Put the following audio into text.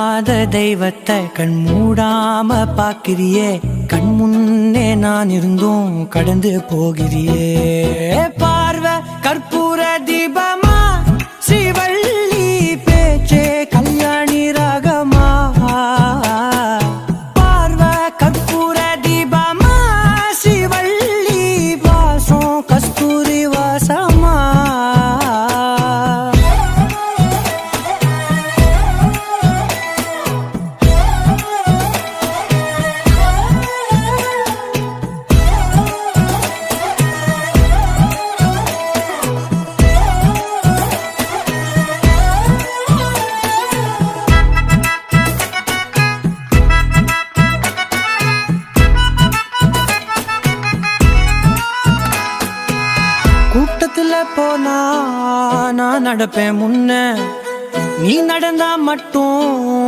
ஆத தெய்வத்தை கண் மூடாம பாக்கிறியே, கண் முன்னே நான் இருந்தும் கடந்து போகிறியே. பார்வை கற்பூர தீபமா, ஸ்ரீவள்ளி பேச்சே கல்யாணி ராகமா. பார்வை கற்பூர தீபமா, ஸ்ரீவள்ளி வாசம் கஸ்தூரி வாசமா. கூட்டத்துல போனா நான் நடப்பேன் முன்ன, நீ நடந்தா மட்டும்